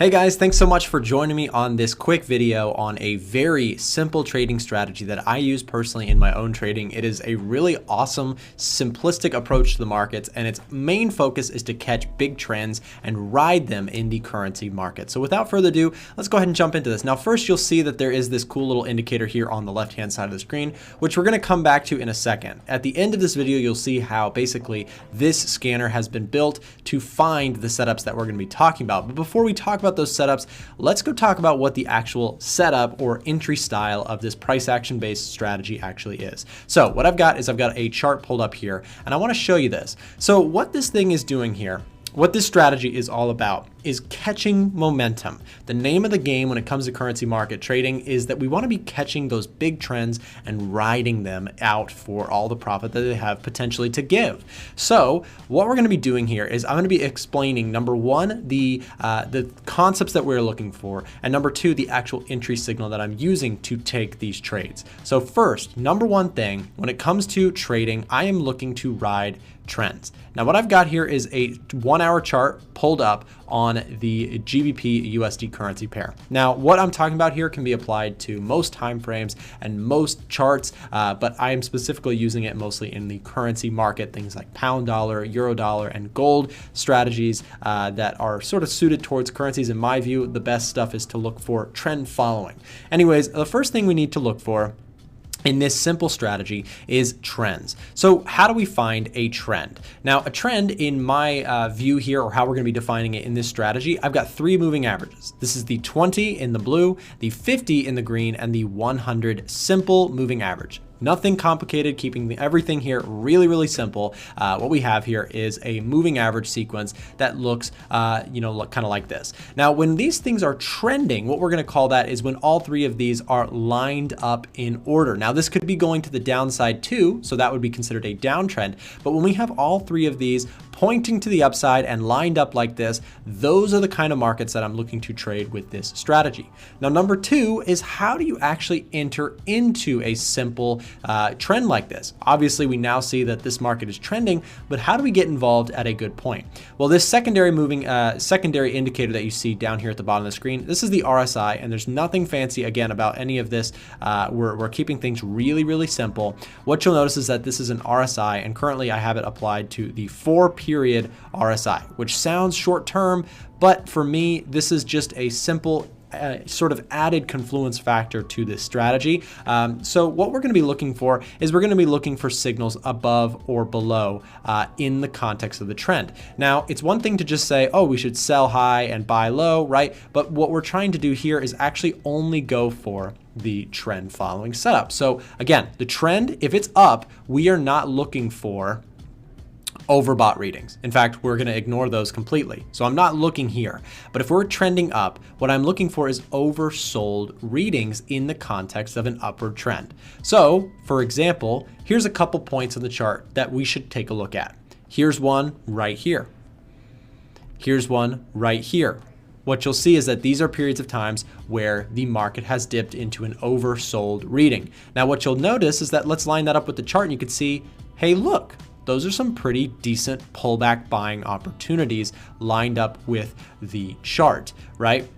Hey guys, thanks so much for joining me on this quick video on a very simple trading strategy that I use personally in my own trading. It is a really awesome, simplistic approach to the markets, and its main focus is to catch big trends and ride them in the currency market. So without further ado, let's go ahead and jump into this. Now, first you'll see that there is this cool little indicator here on the left-hand side of the screen, which we're gonna come back to in a second. At the end of this video, you'll see how basically this scanner has been built to find the setups that we're gonna be talking about. But before we talk about those setups, let's go talk about what the actual setup or entry style of this price action based strategy actually is. So what I've got is I've got a chart pulled up here, and I want to show you this. So what this thing is doing here, what this strategy is all about, is catching momentum. The name of the game when it comes to currency market trading is that we want to be catching those big trends and riding them out for all the profit that they have potentially to give. So what we're going to be doing here is I'm going to be explaining, number one, the concepts that we're looking for, and number two, the actual entry signal that I'm using to take these trades. So first, number one thing, when it comes to trading, I am looking to ride trends. Now what I've got here is a 1 hour chart pulled up on the GBP USD currency pair. Now what I'm talking about here can be applied to most time frames and most charts, but I am specifically using it mostly in the currency market, things like pound dollar, euro dollar, and gold strategies that are sort of suited towards currencies. In my view, the best stuff is to look for trend following. Anyways, the first thing we need to look for in this simple strategy is trends. So how do we find a trend? Now, a trend in my view here, or how we're gonna be defining it in this strategy, I've got three moving averages. This is the 20 in the blue, the 50 in the green, and the 100 simple moving average. Nothing complicated, keeping everything here really, really simple. What we have here is a moving average sequence that looks, kind of like this. Now, when these things are trending, what we're going to call that is when all three of these are lined up in order. Now, this could be going to the downside too, so that would be considered a downtrend. But when we have all three of these pointing to the upside and lined up like this, those are the kind of markets that I'm looking to trade with this strategy. Now, number two is how do you actually enter into a simple trend like this? Obviously, we now see that this market is trending, but how do we get involved at a good point? Well, this secondary indicator that you see down here at the bottom of the screen, this is the RSI, and there's nothing fancy again about any of this. We're keeping things really, really simple. What you'll notice is that this is an RSI, and currently I have it applied to the 4-period RSI, which sounds short term, but for me, this is just a simple sort of added confluence factor to this strategy. So what we're going to be looking for is we're going to be looking for signals above or below in the context of the trend. Now, it's one thing to just say, oh, we should sell high and buy low, right? But what we're trying to do here is actually only go for the trend following setup. So again, the trend, if it's up, we are not looking for overbought readings. In fact, we're going to ignore those completely. So I'm not looking here. But if we're trending up, what I'm looking for is oversold readings in the context of an upward trend. So, for example, here's a couple points on the chart that we should take a look at. Here's one right here. Here's one right here. What you'll see is that these are periods of times where the market has dipped into an oversold reading. Now, what you'll notice is that let's line that up with the chart, and you can see, hey, look, those are some pretty decent pullback buying opportunities lined up with the chart, right?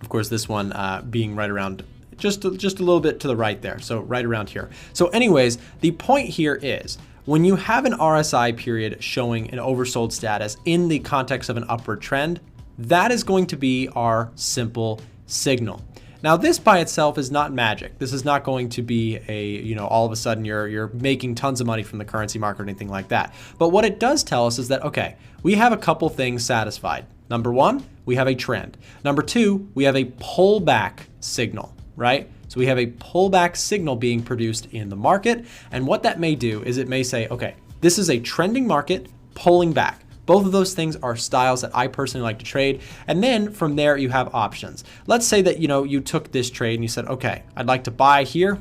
Of course, this one being right around just a little bit to the right there. So right around here. So anyways, the point here is when you have an RSI period showing an oversold status in the context of an upward trend, that is going to be our simple signal. Now, this by itself is not magic. This is not going to be a, all of a sudden you're making tons of money from the currency market or anything like that. But what it does tell us is that, okay, we have a couple things satisfied. Number one, we have a trend. Number two, we have a pullback signal, right? So we have a pullback signal being produced in the market. And what that may do is it may say, okay, this is a trending market pulling back. Both of those things are styles that I personally like to trade. And then from there, you have options. Let's say that, you took this trade and you said, okay, I'd like to buy here.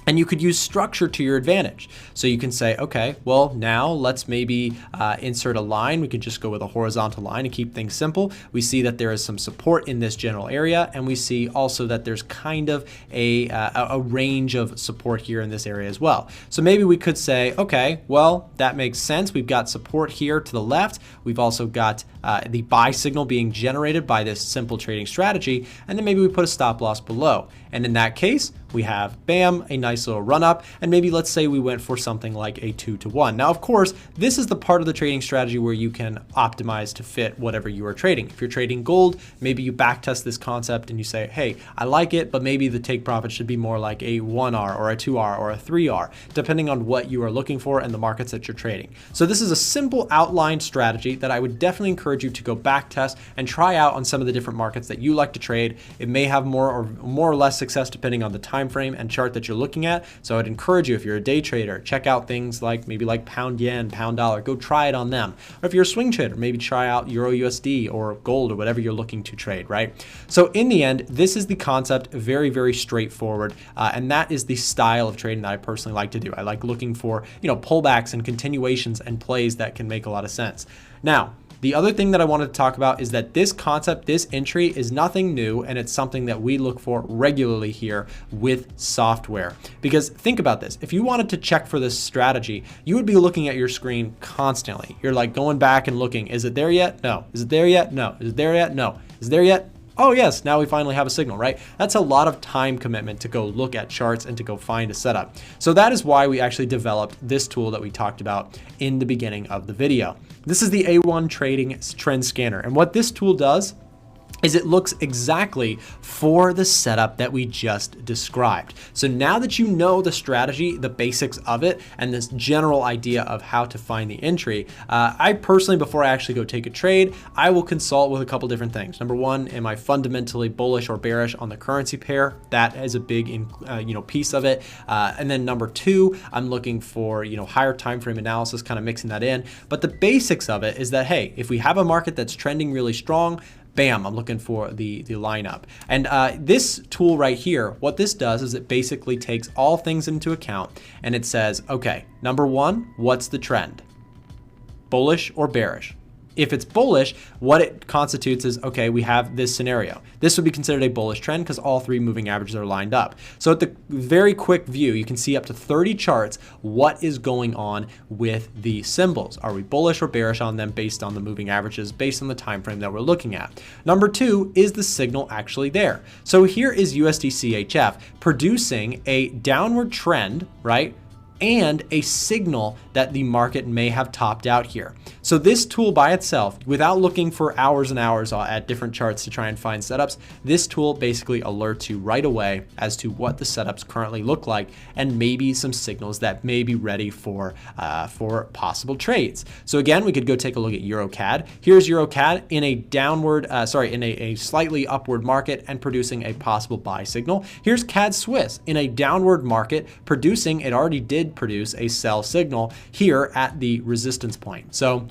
And you could use structure to your advantage. So you can say, okay, well, now let's maybe insert a line. We could just go with a horizontal line and keep things simple. We see that there is some support in this general area. And we see also that there's kind of a range of support here in this area as well. So maybe we could say, okay, well, that makes sense. We've got support here to the left. We've also got the buy signal being generated by this simple trading strategy, and then maybe we put a stop loss below. And in that case, we have, bam, a nice little run up, and maybe let's say we went for something like a 2-to-1. Now, of course, this is the part of the trading strategy where you can optimize to fit whatever you are trading. If you're trading gold, maybe you backtest this concept and you say, hey, I like it, but maybe the take profit should be more like a 1R or a 2R or a 3R, depending on what you are looking for and the markets that you're trading. So this is a simple outlined strategy that I would definitely encourage you to go backtest and try out on some of the different markets that you like to trade. It may have more or less success depending on the time frame and chart that you're looking at. So I'd encourage you, if you're a day trader, check out things like maybe like pound yen, pound dollar, go try it on them. Or if you're a swing trader, maybe try out Euro USD or gold or whatever you're looking to trade, right? So in the end, this is the concept, very, very straightforward. And that is the style of trading that I personally like to do. I like looking for, pullbacks and continuations and plays that can make a lot of sense. Now, the other thing that I wanted to talk about is that this concept, this entry is nothing new, and it's something that we look for regularly here with software. Because think about this, if you wanted to check for this strategy, you would be looking at your screen constantly. You're like going back and looking, is it there yet? No. Is it there yet? No. Is it there yet? No. Is it there yet? Oh yes, now we finally have a signal, right? That's a lot of time commitment to go look at charts and to go find a setup. So that is why we actually developed this tool that we talked about in the beginning of the video. This is the A1 Trading Trend Scanner. And what this tool does is it looks exactly for the setup that we just described. So now that you know the strategy, the basics of it, and this general idea of how to find the entry, I personally, before I actually go take a trade, I will consult with a couple different things. Number one, am I fundamentally bullish or bearish on the currency pair? That is a big piece of it. And then number two, I'm looking for higher time frame analysis, kind of mixing that in. But the basics of it is that, hey, if we have a market that's trending really strong, bam, I'm looking for the lineup. And this tool right here, what this does is it basically takes all things into account and it says, okay, number one, what's the trend? Bullish or bearish? If it's bullish, what it constitutes is, okay, we have this scenario. This would be considered a bullish trend because all three moving averages are lined up. So at the very quick view, you can see up to 30 charts what is going on with the symbols. Are we bullish or bearish on them based on the moving averages, based on the time frame that we're looking at? Number two, is the signal actually there? So here is USD CHF producing a downward trend, right? And a signal that the market may have topped out here. So this tool by itself, without looking for hours and hours at different charts to try and find setups, this tool basically alerts you right away as to what the setups currently look like and maybe some signals that may be ready for possible trades. So again, we could go take a look at EuroCAD. Here's EuroCAD in a downward, in a slightly upward market and producing a possible buy signal. Here's CAD Swiss in a downward market producing, it already did produce a sell signal here at the resistance point. So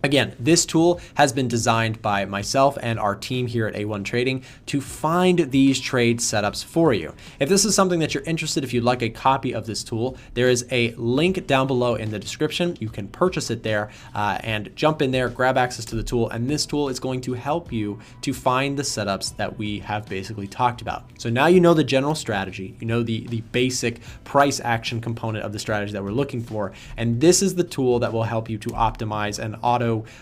again, this tool has been designed by myself and our team here at A1 Trading to find these trade setups for you. If this is something that you're interested, if you'd like a copy of this tool, there is a link down below in the description. You can purchase it there and jump in there, grab access to the tool, and this tool is going to help you to find the setups that we have basically talked about. So now you know the general strategy, you know the basic price action component of the strategy that we're looking for, and this is the tool that will help you to optimize and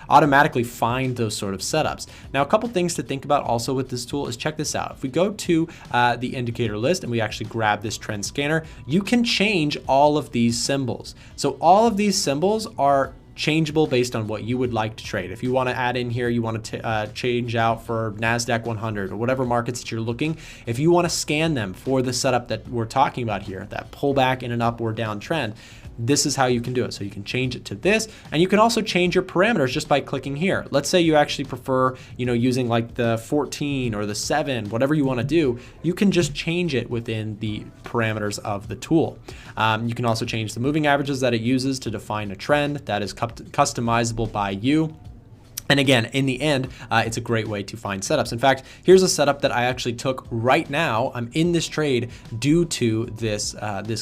automatically find those sort of setups. Now, a couple things to think about also with this tool is check this out. If we go to the indicator list and we actually grab this trend scanner, you can change all of these symbols. So all of these symbols are changeable based on what you would like to trade. If you want to add in here, you want to change out for NASDAQ 100 or whatever markets that you're looking, if you want to scan them for the setup that we're talking about here, that pullback in an up or down trend, this is how you can do it. So you can change it to this, and you can also change your parameters just by clicking here. Let's say you actually prefer, using like the 14 or the 7, whatever you want to do, you can just change it within the parameters of the tool. You can also change the moving averages that it uses to define a trend that is customizable by you. And again, in the end, it's a great way to find setups. In fact, here's a setup that I actually took right now. I'm in this trade due to this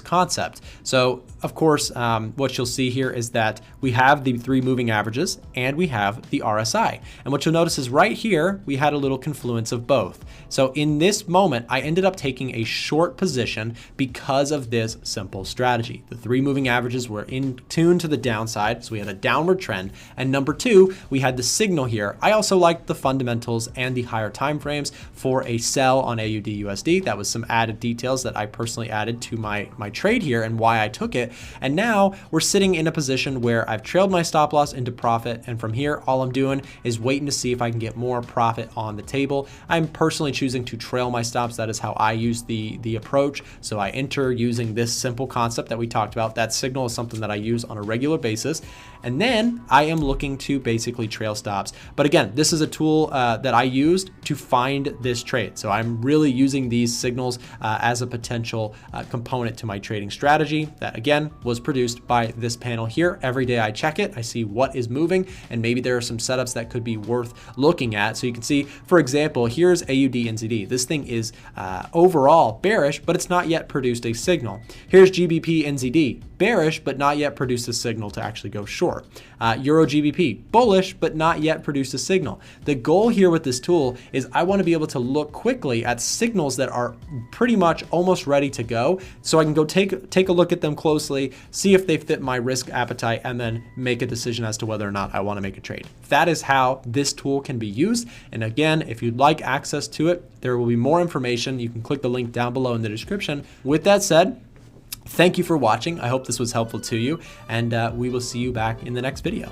concept. So of course, what you'll see here is that we have the 3 moving averages and we have the RSI. And what you'll notice is right here, we had a little confluence of both. So in this moment, I ended up taking a short position because of this simple strategy. The 3 moving averages were in tune to the downside, so we had a downward trend. And number 2, we had the signal here. I also liked the fundamentals and the higher time frames for a sell on AUD USD. That was some added details that I personally added to my trade here and why I took it. And now we're sitting in a position where I've trailed my stop loss into profit, and from here all I'm doing is waiting to see if I can get more profit on the table. I'm personally choosing to trail my stops. That is how I use the approach. So I enter using this simple concept that we talked about. That signal is something that I use on a regular basis, and then I am looking to basically trail stops. But again, this is a tool that I used to find this trade. So I'm really using these signals as a potential component to my trading strategy that, again, was produced by this panel here. Every day I check it, I see what is moving, and maybe there are some setups that could be worth looking at. So you can see, for example, here's AUD NZD. This thing is overall bearish, but it's not yet produced a signal. Here's GBP NZD, bearish, but not yet produced a signal to actually go short. Euro GBP, bullish, but not yet produced a signal. The goal here with this tool is I want to be able to look quickly at signals that are pretty much almost ready to go, so I can go take a look at them closely, see if they fit my risk appetite, and then make a decision as to whether or not I want to make a trade. That is how this tool can be used. And again, if you'd like access to it, there will be more information. You can click the link down below in the description. With that said, thank you for watching. I hope this was helpful to you, and we will see you back in the next video.